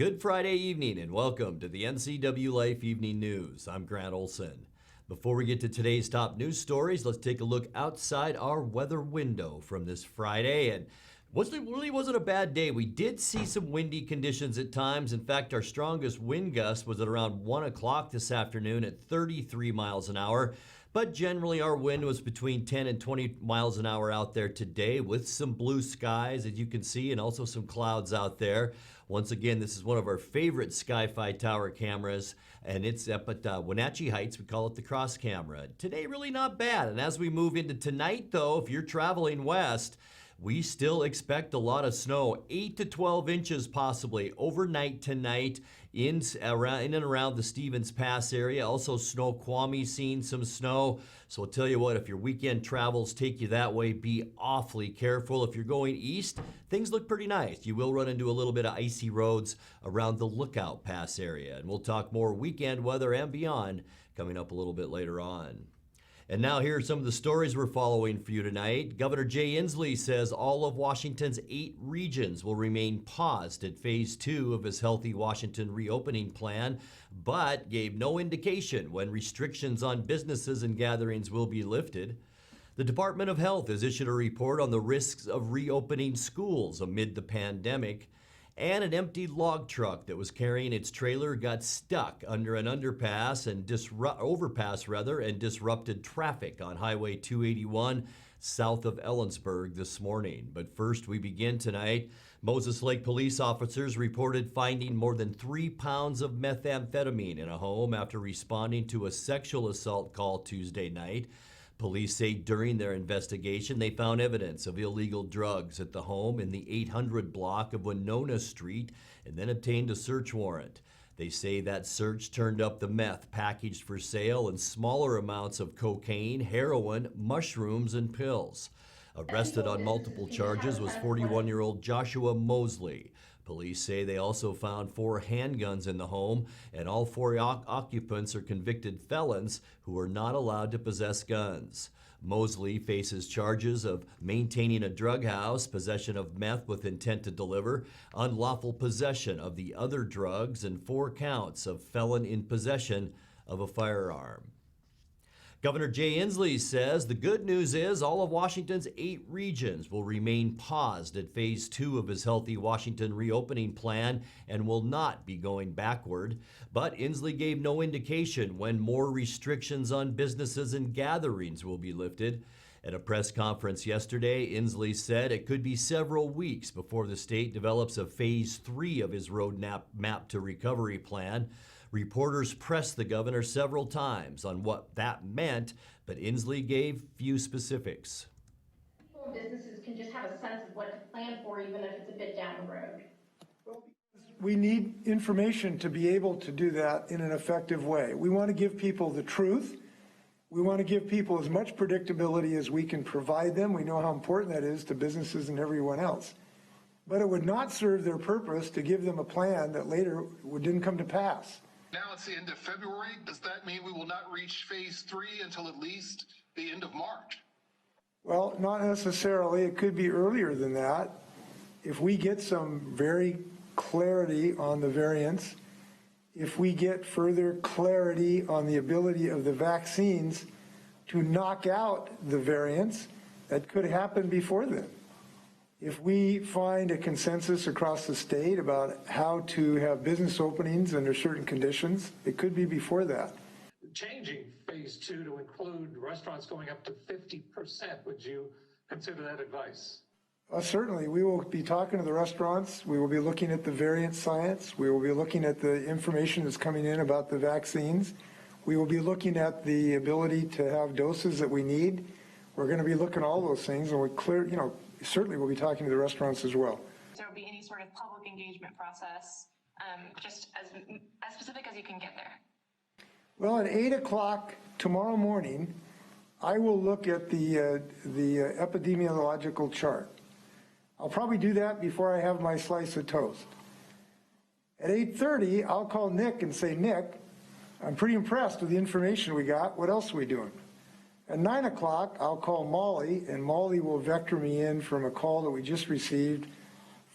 Good Friday evening and welcome to the NCWLIFE Evening News. I'm Grant Olson. Before we get to today's top news stories, let's take a look outside our weather window from this Friday. And it really wasn't a bad day. We did see some windy conditions at times. In fact, our strongest wind gust was at around 1 o'clock this afternoon at 33 miles an hour. But generally our wind was between 10 and 20 miles an hour out there today with some blue skies, as you can see, and also some clouds out there. Once again, this is one of our favorite Sky-Fi tower cameras, and it's up at Wenatchee Heights. We call it the cross camera. Today, really not bad. And as we move into tonight, though, if you're traveling west, we still expect a lot of snow, 8 to 12 inches possibly overnight tonight in and around the Stevens Pass area. Also Snoqualmie seeing some snow. So I'll tell you what, if your weekend travels take you that way, be awfully careful. If you're going east, things look pretty nice. You will run into a little bit of icy roads around the Lookout Pass area. And we'll talk more weekend weather and beyond coming up a little bit later on. And now here are some of the stories we're following for you tonight. Governor Jay Inslee says all of Washington's 8 regions will remain paused at phase 2 of his Healthy Washington reopening plan, but gave no indication when restrictions on businesses and gatherings will be lifted. The Department of Health has issued a report on the risks of reopening schools amid the pandemic. And an empty log truck that was carrying its trailer got stuck under an overpass and disrupted traffic on Highway 281 south of Ellensburg this morning. But first, we begin tonight. Moses Lake police officers reported finding more than 3 pounds of methamphetamine in a home after responding to a sexual assault call Tuesday night. Police say during their investigation, they found evidence of illegal drugs at the home in the 800 block of Winona Street and then obtained a search warrant. They say that search turned up the meth packaged for sale and smaller amounts of cocaine, heroin, mushrooms, and pills. Arrested on multiple charges was 41-year-old Joshua Mosley. Police say they also found 4 handguns in the home, and all 4 occupants are convicted felons who are not allowed to possess guns. Mosley faces charges of maintaining a drug house, possession of meth with intent to deliver, unlawful possession of the other drugs, and 4 counts of felon in possession of a firearm. Governor Jay Inslee says the good news is all of Washington's 8 regions will remain paused at phase 2 of his Healthy Washington reopening plan and will not be going backward. But Inslee gave no indication when more restrictions on businesses and gatherings will be lifted. At a press conference yesterday, Inslee said it could be several weeks before the state develops a phase 3 of his roadmap to recovery plan. Reporters pressed the governor several times on what that meant, but Inslee gave few specifics. People and businesses can just have a sense of what to plan for, even if it's a bit down the road. Well, we need information to be able to do that in an effective way. We want to give people the truth. We want to give people as much predictability as we can provide them. We know how important that is to businesses and everyone else. But it would not serve their purpose to give them a plan that later didn't come to pass. Now it's the end of February. Does that mean we will not reach phase 3 until at least the end of March? Well, not necessarily. It could be earlier than that. If we get some very clarity on the variants, if we get further clarity on the ability of the vaccines to knock out the variants, that could happen before then. If we find a consensus across the state about how to have business openings under certain conditions, it could be before that. Changing phase 2 to include restaurants going up to 50%, would you consider that advice? Certainly. We will be talking to the restaurants. We will be looking at the variant science. We will be looking at the information that's coming in about the vaccines. We will be looking at the ability to have doses that we need. We're going to be looking at all those things, and certainly we'll be talking to the restaurants as well. There will be any sort of public engagement process, just as specific as you can get there. Well, at 8 o'clock tomorrow morning, I will look at the epidemiological chart. I'll probably do that before I have my slice of toast. At 8:30, I'll call Nick and say, Nick, I'm pretty impressed with the information we got. What else are we doing? At 9 o'clock, I'll call Molly, and Molly will vector me in from a call that we just received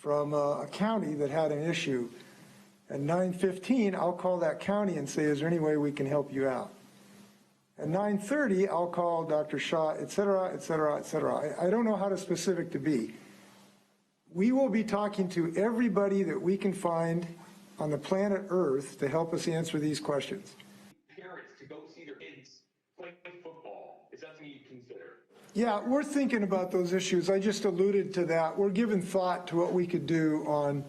from a county that had an issue. At 9:15, I'll call that county and say, is there any way we can help you out? At 9:30, I'll call Dr. Shaw, et cetera, et cetera, et cetera. I don't know how to specific to be. We will be talking to everybody that we can find on the planet Earth to help us answer these questions. Parents to go see their kids play football, is that something you consider? Yeah, we're thinking about those issues. I just alluded to that. We're giving thought to what we could do on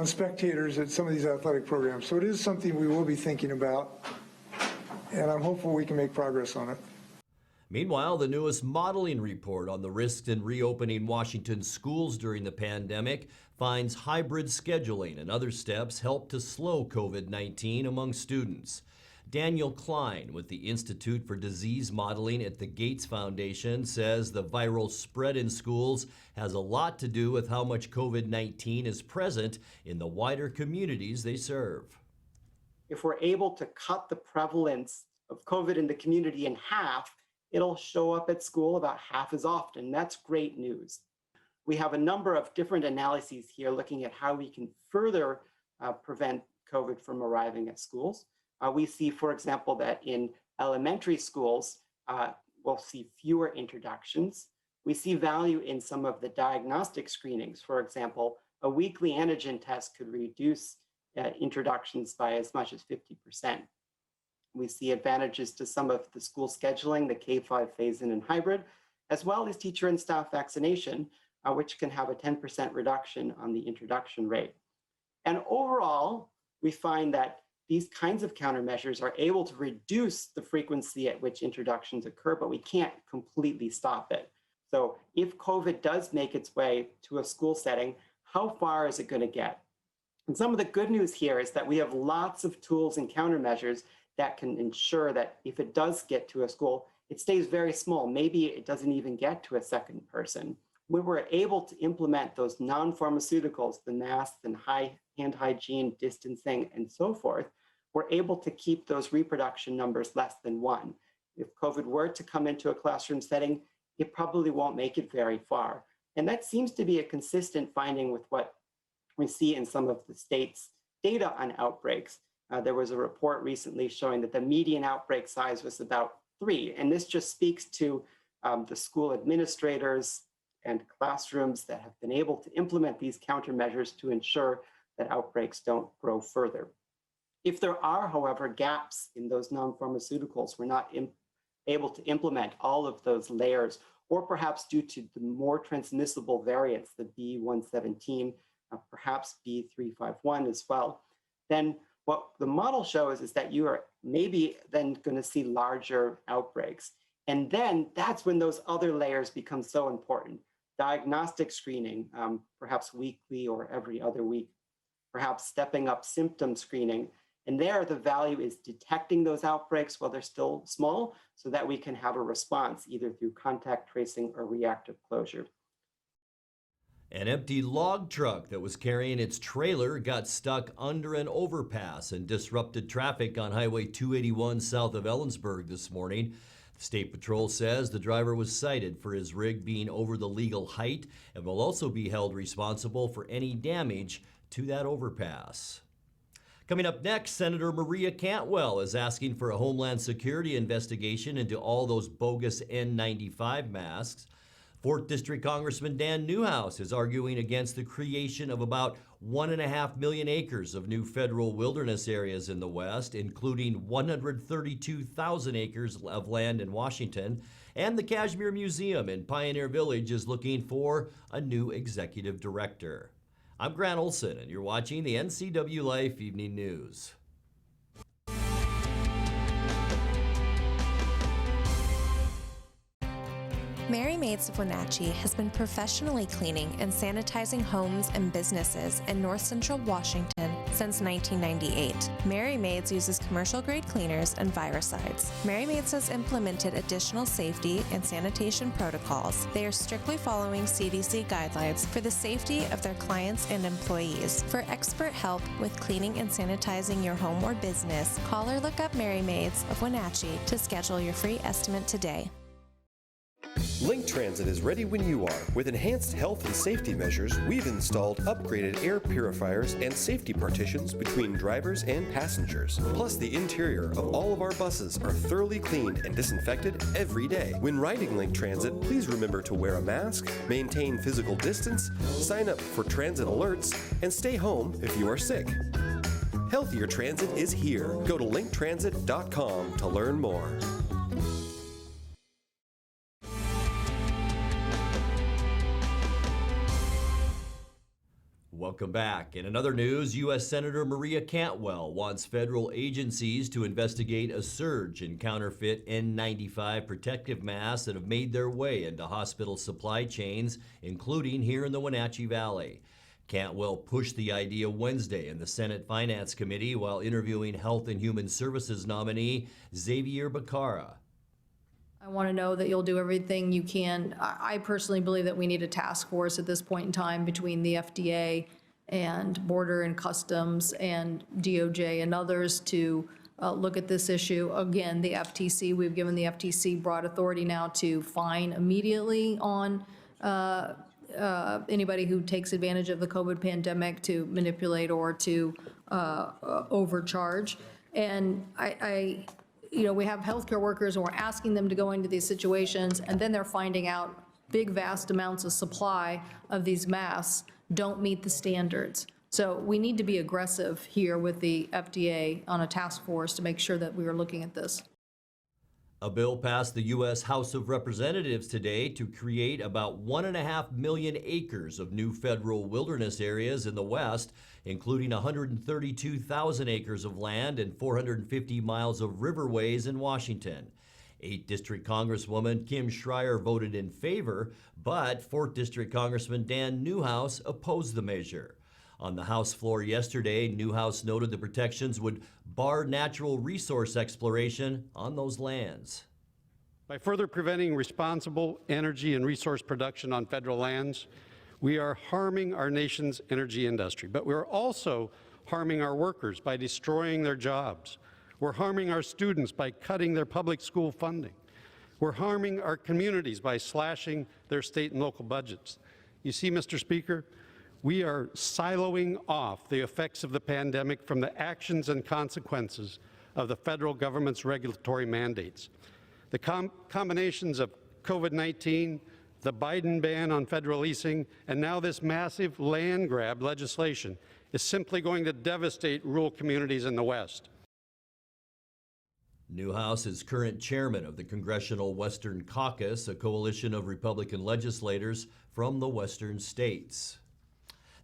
spectators at some of these athletic programs. So it is something we will be thinking about, and I'm hopeful we can make progress on it. Meanwhile, the newest modeling report on the risks in reopening Washington schools during the pandemic finds hybrid scheduling and other steps help to slow COVID-19 among students. Daniel Klein with the Institute for Disease Modeling at the Gates Foundation says the viral spread in schools has a lot to do with how much COVID-19 is present in the wider communities they serve. If we're able to cut the prevalence of COVID in the community in half, it'll show up at school about half as often. That's great news. We have a number of different analyses here looking at how we can further prevent COVID from arriving at schools. We see, for example, that in elementary schools, we'll see fewer introductions. We see value in some of the diagnostic screenings. For example, a weekly antigen test could reduce introductions by as much as 50%. We see advantages to some of the school scheduling, the K-5 phase-in and hybrid, as well as teacher and staff vaccination, which can have a 10% reduction on the introduction rate. And overall, we find that these kinds of countermeasures are able to reduce the frequency at which introductions occur, but we can't completely stop it. So if COVID does make its way to a school setting, how far is it going to get? And some of the good news here is that we have lots of tools and countermeasures that can ensure that if it does get to a school, it stays very small. Maybe it doesn't even get to a second person. We were able to implement those non-pharmaceuticals, the masks and hand hygiene, distancing, and so forth. We're able to keep those reproduction numbers less than 1. If COVID were to come into a classroom setting, it probably won't make it very far. And that seems to be a consistent finding with what we see in some of the states' data on outbreaks. There was a report recently showing that the median outbreak size was about 3. And this just speaks to the school administrators and classrooms that have been able to implement these countermeasures to ensure that outbreaks don't grow further. If there are, however, gaps in those non-pharmaceuticals, we're not able to implement all of those layers, or perhaps due to the more transmissible variants, the B117, perhaps B351 as well, then what the model shows is that you are maybe then going to see larger outbreaks. And then that's when those other layers become so important. Diagnostic screening, perhaps weekly or every other week, perhaps stepping up symptom screening. And there the value is detecting those outbreaks while they're still small so that we can have a response either through contact tracing or reactive closure. An empty log truck that was carrying its trailer got stuck under an overpass and disrupted traffic on Highway 281 south of Ellensburg this morning. The State Patrol says the driver was cited for his rig being over the legal height and will also be held responsible for any damage to that overpass. Coming up next, Senator Maria Cantwell is asking for a Homeland Security investigation into all those bogus N95 masks. 4th District Congressman Dan Newhouse is arguing against the creation of about 1.5 million acres of new federal wilderness areas in the West, including 132,000 acres of land in Washington. And the Kashmir Museum in Pioneer Village is looking for a new executive director. I'm Grant Olson, and you're watching the NCWLIFE Evening News. Mary Maids of Wenatchee has been professionally cleaning and sanitizing homes and businesses in North Central Washington since 1998. Mary Maids uses commercial-grade cleaners and viricides. Mary Maids has implemented additional safety and sanitation protocols. They are strictly following CDC guidelines for the safety of their clients and employees. For expert help with cleaning and sanitizing your home or business, call or look up Mary Maids of Wenatchee to schedule your free estimate today. Link Transit is ready when you are. With enhanced health and safety measures, we've installed upgraded air purifiers and safety partitions between drivers and passengers. Plus, the interior of all of our buses are thoroughly cleaned and disinfected every day. When riding Link Transit, please remember to wear a mask, maintain physical distance, sign up for transit alerts, and stay home if you are sick. Healthier Transit is here. Go to linktransit.com to learn more. Welcome back. In another news, U.S. Senator Maria Cantwell wants federal agencies to investigate a surge in counterfeit N95 protective masks that have made their way into hospital supply chains, including here in the Wenatchee Valley. Cantwell pushed the idea Wednesday in the Senate Finance Committee while interviewing Health and Human Services nominee Xavier Becerra. I want to know that you'll do everything you can. I personally believe that we need a task force at this point in time between the FDA and Border and Customs and DOJ and others to look at this issue. Again, the FTC, we've given the FTC broad authority now to fine immediately on anybody who takes advantage of the COVID pandemic to manipulate or to overcharge. And we have healthcare workers and we're asking them to go into these situations, and then they're finding out big, vast amounts of supply of these masks don't meet the standards. So we need to be aggressive here with the FDA on a task force to make sure that we are looking at this. A bill passed the U.S. House of Representatives today to create about 1.5 million acres of new federal wilderness areas in the West, including 132,000 acres of land and 450 miles of riverways in Washington. 8th District Congresswoman Kim Schreier voted in favor, but 4th District Congressman Dan Newhouse opposed the measure. On the House floor yesterday, Newhouse noted the protections would bar natural resource exploration on those lands. By further preventing responsible energy and resource production on federal lands, we are harming our nation's energy industry, but we're also harming our workers by destroying their jobs. We're harming our students by cutting their public school funding. We're harming our communities by slashing their state and local budgets. You see, Mr. Speaker, we are siloing off the effects of the pandemic from the actions and consequences of the federal government's regulatory mandates. The combinations of COVID-19, the Biden ban on federal leasing, and now this massive land grab legislation is simply going to devastate rural communities in the West. Newhouse is current chairman of the Congressional Western Caucus, a coalition of Republican legislators from the western states.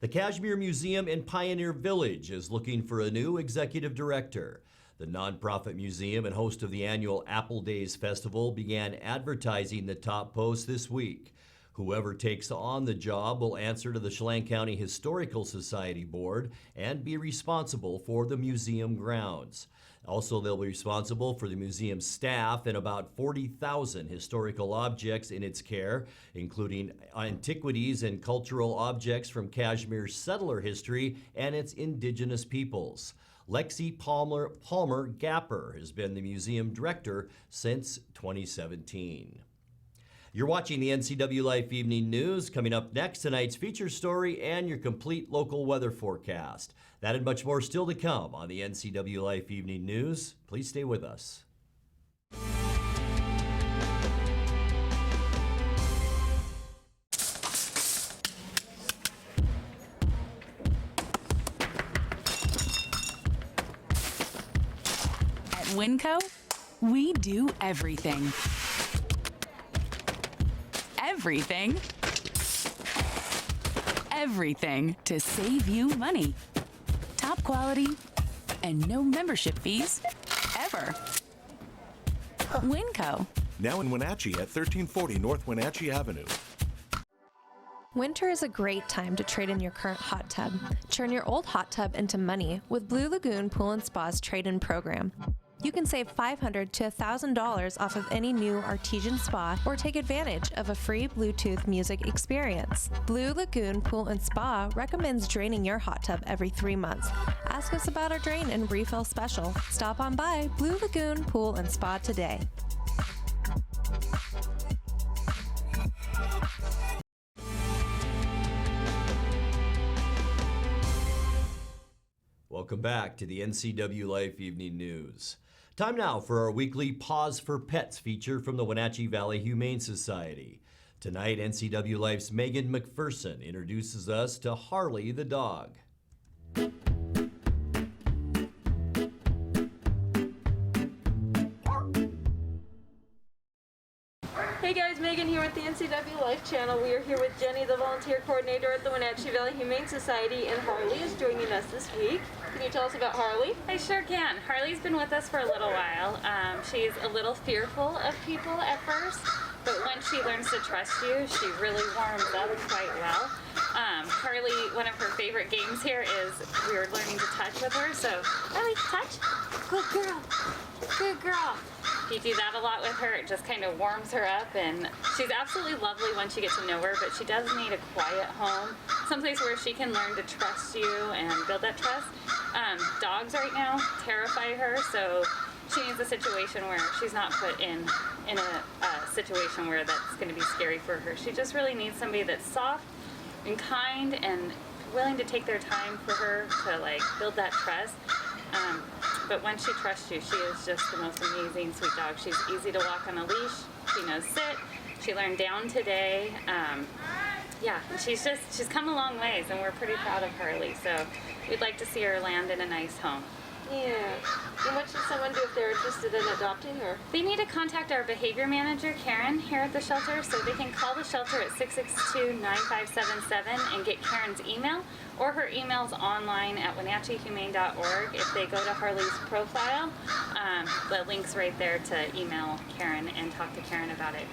The Kashmir Museum in Pioneer Village is looking for a new executive director. The nonprofit museum and host of the annual Apple Days Festival began advertising the top post this week. Whoever takes on the job will answer to the Chelan County Historical Society Board and be responsible for the museum grounds. Also, they'll be responsible for the museum staff and about 40,000 historical objects in its care, including antiquities and cultural objects from Kashmir's settler history and its indigenous peoples. Lexi Palmer Gapper has been the museum director since 2017. You're watching the NCWLIFE Evening News. Coming up next, tonight's feature story and your complete local weather forecast. That and much more still to come on the NCWLIFE Evening News. Please stay with us. At Winco, we do everything. Everything to save you money. Top quality and no membership fees ever. Winco. Now in Wenatchee at 1340 North Wenatchee Avenue. Winter is a great time to trade in your current hot tub. Turn your old hot tub into money with Blue Lagoon Pool and Spa's trade-in program. You can save $500 to $1,000 off of any new artesian spa or take advantage of a free Bluetooth music experience. Blue Lagoon Pool and Spa recommends draining your hot tub every 3 months. Ask us about our drain and refill special. Stop on by Blue Lagoon Pool and Spa today. Welcome back to the NCWLIFE Evening News. Time now for our weekly Pause for Pets feature from the Wenatchee Valley Humane Society. Tonight, NCWLIFE's Megan McPherson introduces us to Harley the Dog. Hey guys, Megan here with the NCWLIFE channel. We are here with Jenny, the volunteer coordinator at the Wenatchee Valley Humane Society, and Harley is joining us this week. Can you tell us about Harley? I sure can. Harley's been with us for a little while. She's a little fearful of people at first, but once she learns to trust you, she really warms up quite well. Harley, one of her favorite games here is we're learning to touch with her, so Harley, touch. Good girl. Good girl. If you do that a lot with her, it just kind of warms her up, and she's absolutely lovely once you get to know her, but she does need a quiet home, someplace where she can learn to trust you and build that trust. Dogs right now terrify her, so she needs a situation where she's not put in a situation where that's going to be scary for her. She just really needs somebody that's soft and kind and willing to take their time for her to like build that trust. But once she trusts you, she is just the most amazing sweet dog. She's easy to walk on a leash. She knows sit. She learned down today. Yeah, and she's come a long ways, and we're pretty proud of Harley. So we'd like to see her land in a nice home. Yeah. And what should someone do if they're interested in adopting her? They need to contact our behavior manager, Karen, here at the shelter, so they can call the shelter at 662-9577 and get Karen's email, or her email's online at wenatcheehumane.org. If they go to Harley's profile, the link's right there to email Karen and talk to Karen about it.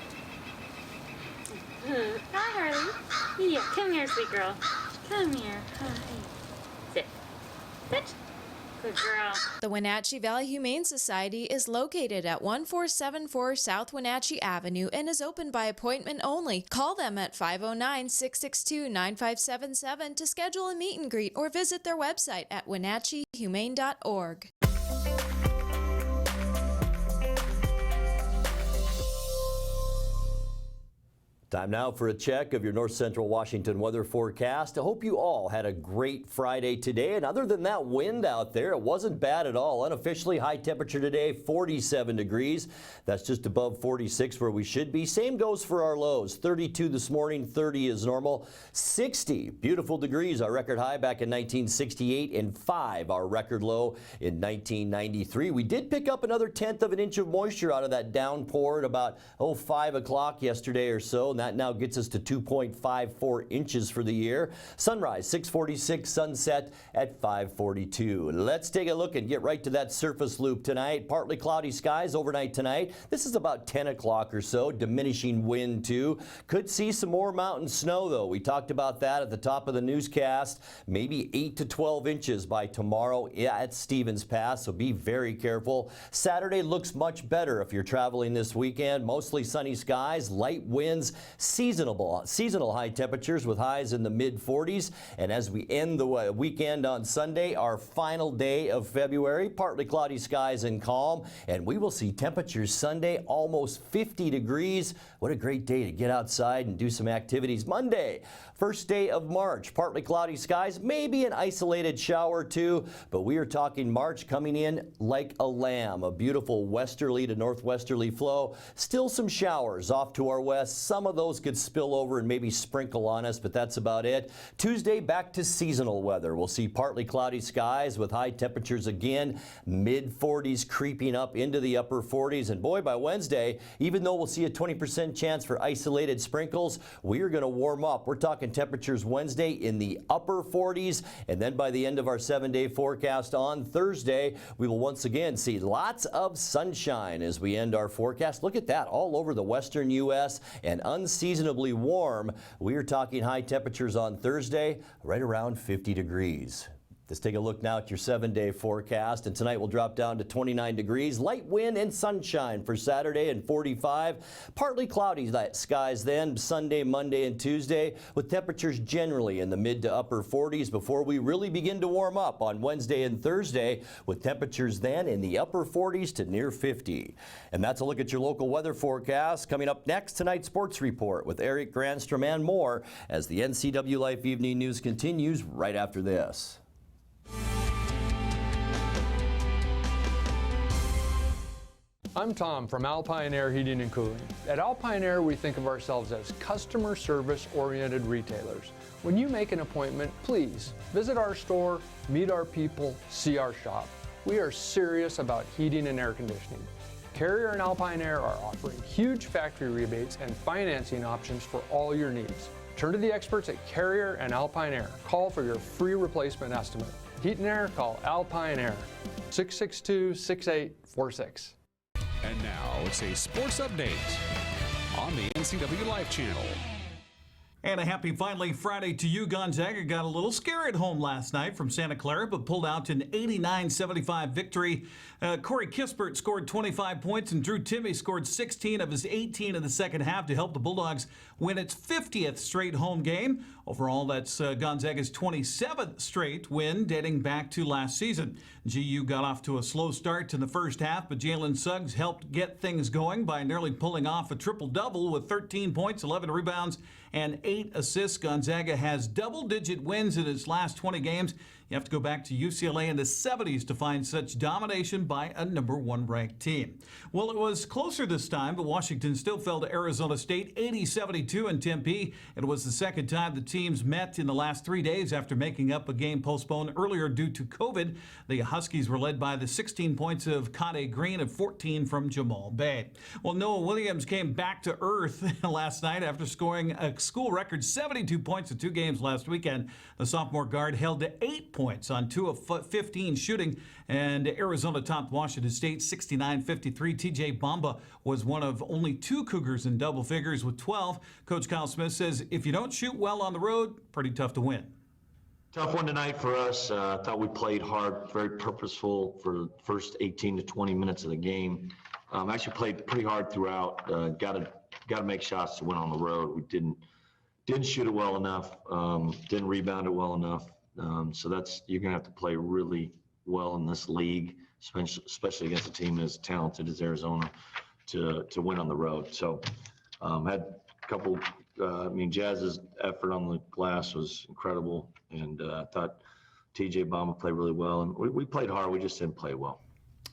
Hi, Harley. Yeah, come here, sweet girl. Come here. Hi. Sit. Sit. Good girl. The Wenatchee Valley Humane Society is located at 1474 South Wenatchee Avenue and is open by appointment only. Call them at 509-662-9577 to schedule a meet and greet or visit their website at wenatcheehumane.org. Time now for a check of your North Central Washington weather forecast. I hope you all had a great Friday today. And other than that wind out there, it wasn't bad at all. Unofficially, high temperature today, 47 degrees. That's just above 46 where we should be. Same goes for our lows. 32 this morning, 30 is normal. 60 beautiful degrees, our record high back in 1968, and 5 our record low in 1993. We did pick up another 1/10 of an inch of moisture out of that downpour at about 5 o'clock yesterday or so. That now gets us to 2.54 inches for the year. Sunrise 6:46, sunset at 5:42. Let's take a look and get right to that surface loop tonight. Partly cloudy skies overnight tonight. This is about 10 o'clock or so. Diminishing wind too. Could see some more mountain snow though. We talked about that at the top of the newscast. Maybe 8 to 12 inches by tomorrow at Stevens Pass, so be very careful. Saturday looks much better if you're traveling this weekend. Mostly sunny skies, light winds, seasonal high temperatures with highs in the mid-40s. And as we end the weekend on Sunday, our final day of February, partly cloudy skies and calm, and we will see temperatures Sunday almost 50 degrees. What a great day to get outside and do some activities. Monday, first day of March, partly cloudy skies, maybe an isolated shower or two, but we are talking March coming in like a lamb. A beautiful westerly to northwesterly flow. Still some showers off to our west. Some of those could spill over and maybe sprinkle on us, but that's about it. Tuesday, back to seasonal weather. We'll see partly cloudy skies with high temperatures again, mid-40s creeping up into the upper 40s. And boy, by Wednesday, even though we'll see a 20% chance for isolated sprinkles, we are going to warm up. We're talking temperatures Wednesday in the upper 40s, and then by the end of our 7-day forecast on Thursday, we will once again see lots of sunshine as we end our forecast. Look at that, all over the western U.S. and unseasonably warm. We are talking high temperatures on Thursday, right around 50 degrees. Let's take a look now at your 7-day forecast, and tonight we'll drop down to 29 degrees. Light wind and sunshine for Saturday and 45. Partly cloudy skies then Sunday, Monday, and Tuesday, with temperatures generally in the mid to upper 40s before we really begin to warm up on Wednesday and Thursday, with temperatures then in the upper 40s to near 50. And that's a look at your local weather forecast. Coming up next, tonight's sports report with Eric Granstrom and more as the NCWLIFE Evening News continues right after this. I'm Tom from Alpine Air Heating and Cooling. At Alpine Air, we think of ourselves as customer service oriented retailers. When you make an appointment, please visit our store, meet our people, see our shop. We are serious about heating and air conditioning. Carrier and Alpine Air are offering huge factory rebates and financing options for all your needs. Turn to the experts at Carrier and Alpine Air. Call for your free replacement estimate. Heat and air, call Alpine Air, 662-6846. And now it's a sports update on the NCWLIFE channel. And a happy finally Friday to you. Gonzaga got a little scare at home last night from Santa Clara, but pulled out an 89-75 victory. Corey Kispert scored 25 points, and Drew Timme scored 16 of his 18 in the second half to help the Bulldogs win its 50th straight home game. Overall, that's Gonzaga's 27th straight win dating back to last season. GU got off to a slow start in the first half, but Jalen Suggs helped get things going by nearly pulling off a triple-double with 13 points, 11 rebounds, and 8 assists. Gonzaga has double-digit wins in its last 20 games. You have to go back to UCLA in the 70s to find such domination by a #1 ranked team. Well, it was closer this time, but Washington still fell to Arizona State 80-72 in Tempe. It was the second time the teams met in the last 3 days after making up a game postponed earlier due to COVID. The Huskies were led by the 16 points of Kade Green and 14 from Jamal Bay. Well, Noah Williams came back to earth last night after scoring a school record 72 points in 2 games last weekend. The sophomore guard held to 8 points on 2 of 15 shooting, and Arizona topped Washington State 69-53. TJ Bamba was one of only 2 Cougars in double figures with 12. Coach Kyle Smith says if you don't shoot well on the road, pretty tough to win. Tough one tonight for us. I thought we played hard, very purposeful for the first 18 to 20 minutes of the game. Actually played pretty hard throughout. Got to make shots to win on the road. We didn't shoot it well enough. Didn't rebound it well enough. So you're gonna have to play really well in this league, especially against a team as talented as Arizona, to win on the road. So had a couple. Jazz's effort on the glass was incredible, and I thought TJ Bamba played really well, and we played hard. We just didn't play well.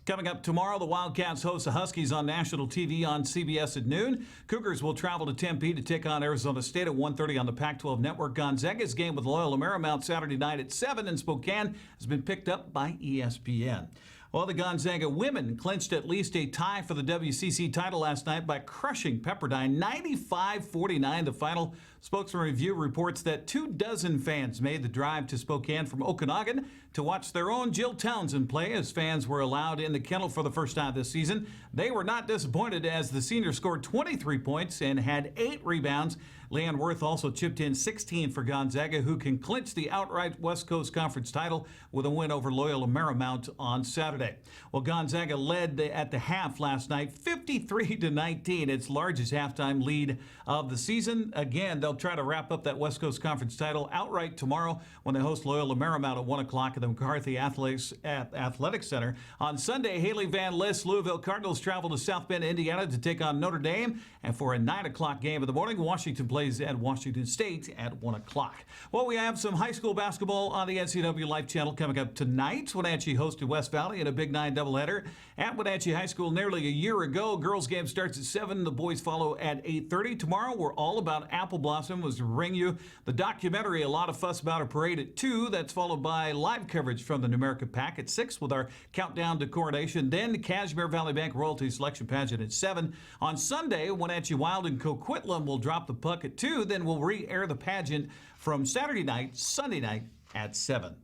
Coming up tomorrow, the Wildcats host the Huskies on national TV on CBS at noon. Cougars will travel to Tempe to take on Arizona State at 1:30 on the Pac-12 Network. Gonzaga's game with Loyola Marymount Saturday night at 7 in Spokane has been picked up by ESPN. Well, the Gonzaga women clinched at least a tie for the WCC title last night by crushing Pepperdine 95-49. The final Spokesman Review reports that 24 fans made the drive to Spokane from Okanagan to watch their own Jill Townsend play, as fans were allowed in the kennel for the first time this season. They were not disappointed as the senior scored 23 points and had 8 rebounds. Leanne Worth also chipped in 16 for Gonzaga, who can clinch the outright West Coast Conference title with a win over Loyola Marymount on Saturday. Well, Gonzaga led at the half last night, 53-19, its largest halftime lead of the season. Again, they'll try to wrap up that West Coast Conference title outright tomorrow when they host Loyola Marymount at 1 o'clock at the McCarthy Athletic Center. On Sunday, Haley Van List, Louisville Cardinals travel to South Bend, Indiana to take on Notre Dame. And for a 9 o'clock game in the morning, Washington plays at Washington State at 1 o'clock. Well, we have some high school basketball on the NCWLIFE channel coming up tonight. Wenatchee hosted West Valley in a Big 9 doubleheader at Wenatchee High School nearly a year ago. Girls game starts at 7. The boys follow at 8:30. Tomorrow, we're all about Apple Blossom was to bring you the documentary, A Lot of Fuss About a Parade at 2. That's followed by live coverage from the Numerica Pack at 6 with our countdown to coronation. Then the Kashmir Valley Bank Royalty Selection Pageant at 7. On Sunday, Wenatchee Wild and Coquitlam will drop the puck at 2. Then we'll re-air the pageant from Saturday night, Sunday night at 7.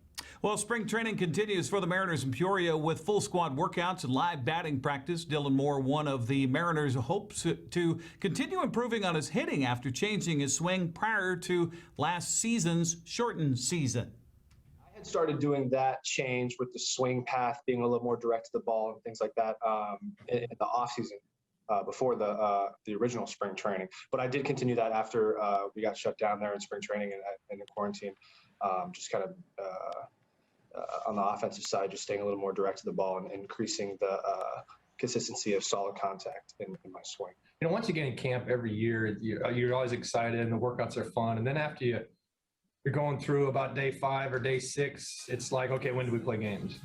Well, spring training continues for the Mariners in Peoria with full squad workouts and live batting practice. Dylan Moore, one of the Mariners, hopes to continue improving on his hitting after changing his swing prior to last season's shortened season. I had started doing that change with the swing path being a little more direct to the ball and things like that in the offseason. Before the original spring training. But I did continue that after we got shut down there in spring training and in quarantine, just kind of on the offensive side, just staying a little more direct to the ball and increasing the consistency of solid contact in my swing. Once you get in camp every year, you're always excited and the workouts are fun. And then after you you're going through about day 5 or day 6, it's like, okay, when do we play games?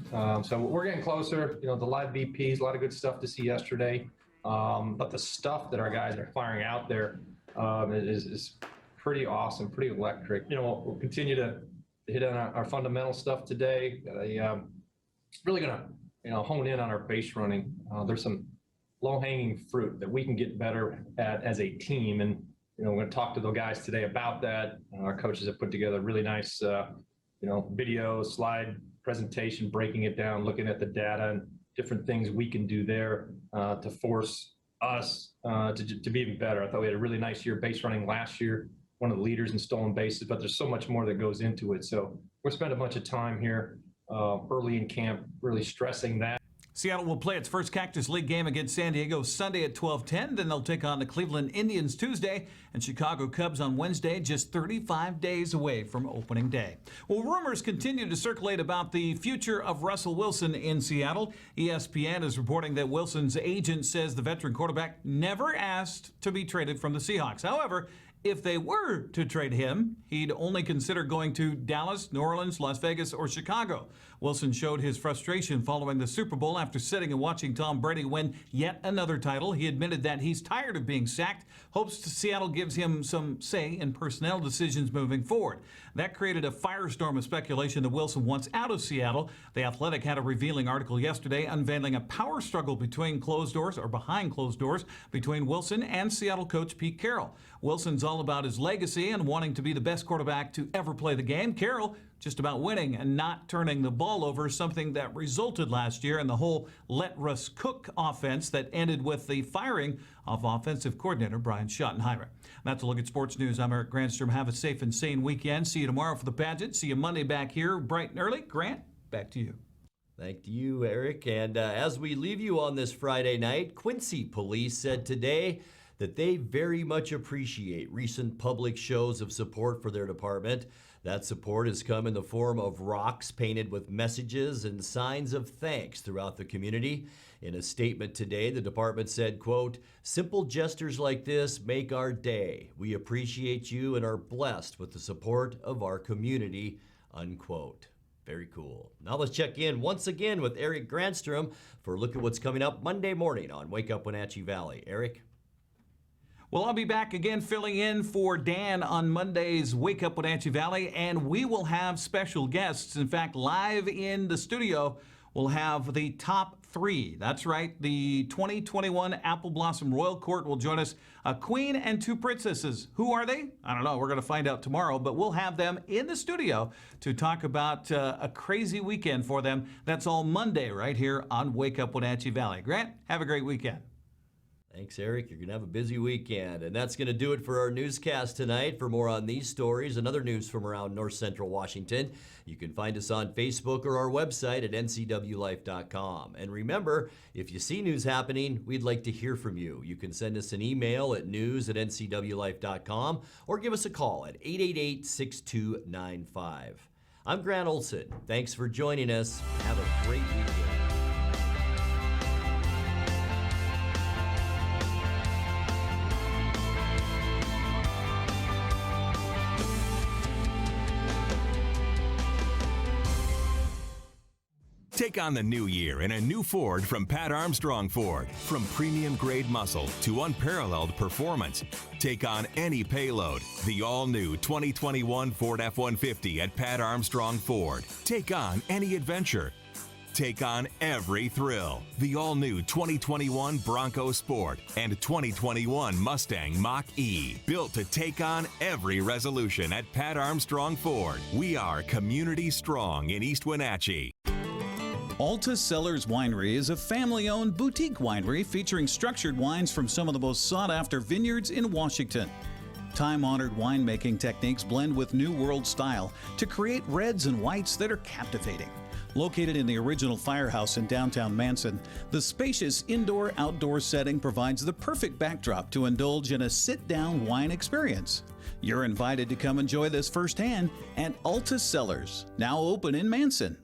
So we're getting closer. The live BPs, a lot of good stuff to see yesterday. But the stuff that our guys are firing out there is pretty awesome, pretty electric. We'll continue to hit on our fundamental stuff today. Really gonna, hone in on our base running. There's some low-hanging fruit that we can get better at as a team, and we're going to talk to the guys today about that. Our coaches have put together a really nice, video slide presentation, breaking it down, looking at the data and different things we can do there to force us to be even better. I thought we had a really nice year base running last year, one of the leaders in stolen bases, but there's so much more that goes into it. So we're spending a bunch of time here early in camp, really stressing that. Seattle will play its first Cactus League game against San Diego Sunday at 12:10. Then they'll take on the Cleveland Indians Tuesday and Chicago Cubs on Wednesday, just 35 days away from opening day. Well, rumors continue to circulate about the future of Russell Wilson in Seattle. ESPN is reporting that Wilson's agent says the veteran quarterback never asked to be traded from the Seahawks. However, if they were to trade him, he'd only consider going to Dallas, New Orleans, Las Vegas, or Chicago. Wilson showed his frustration following the Super Bowl after sitting and watching Tom Brady win yet another title. He admitted that he's tired of being sacked, hopes Seattle gives him some say in personnel decisions moving forward. That created a firestorm of speculation that Wilson wants out of Seattle. The Athletic had a revealing article yesterday unveiling a power struggle behind closed doors between Wilson and Seattle coach Pete Carroll. Wilson's all about his legacy and wanting to be the best quarterback to ever play the game. Carroll just about winning and not turning the ball over, something that resulted last year in the whole let Russ cook offense that ended with the firing of offensive coordinator Brian Schottenheimer. That's a look at sports news. I'm Eric Grandstrom. Have a safe and sane weekend. See you tomorrow for the pageant. See you Monday back here bright and early. Grant, back to you. Thank you, Eric. And as we leave you on this Friday night, Quincy police said today that they very much appreciate recent public shows of support for their department. That support has come in the form of rocks painted with messages and signs of thanks throughout the community. In a statement today, the department said, quote, "Simple gestures like this make our day. We appreciate you and are blessed with the support of our community," unquote. Very cool. Now let's check in once again with Eric Grandstrom for a look at what's coming up Monday morning on Wake Up Wenatchee Valley. Eric? Well, I'll be back again filling in for Dan on Monday's Wake Up Wenatchee Valley, and we will have special guests. In fact, live in the studio, we'll have the top 3. That's right, the 2021 Apple Blossom Royal Court will join us. A queen and 2 princesses. Who are they? I don't know. We're going to find out tomorrow, but we'll have them in the studio to talk about a crazy weekend for them. That's all Monday right here on Wake Up Wenatchee Valley. Grant, have a great weekend. Thanks, Eric. You're going to have a busy weekend. And that's going to do it for our newscast tonight. For more on these stories and other news from around North Central Washington, you can find us on Facebook or our website at ncwlife.com. And remember, if you see news happening, we'd like to hear from you. You can send us an email at news@ncwlife.com or give us a call at 888-6295. I'm Grant Olson. Thanks for joining us. Have a great weekend. Take on the new year in a new Ford from Pat Armstrong Ford. From premium grade muscle to unparalleled performance. Take on any payload. The all-new 2021 Ford F-150 at Pat Armstrong Ford. Take on any adventure. Take on every thrill. The all-new 2021 Bronco Sport and 2021 Mustang Mach-E. Built to take on every resolution at Pat Armstrong Ford. We are community strong in East Wenatchee. Alta Cellars Winery is a family-owned boutique winery featuring structured wines from some of the most sought-after vineyards in Washington. Time-honored winemaking techniques blend with New World style to create reds and whites that are captivating. Located in the original firehouse in downtown Manson, the spacious indoor-outdoor setting provides the perfect backdrop to indulge in a sit-down wine experience. You're invited to come enjoy this firsthand at Alta Cellars, now open in Manson.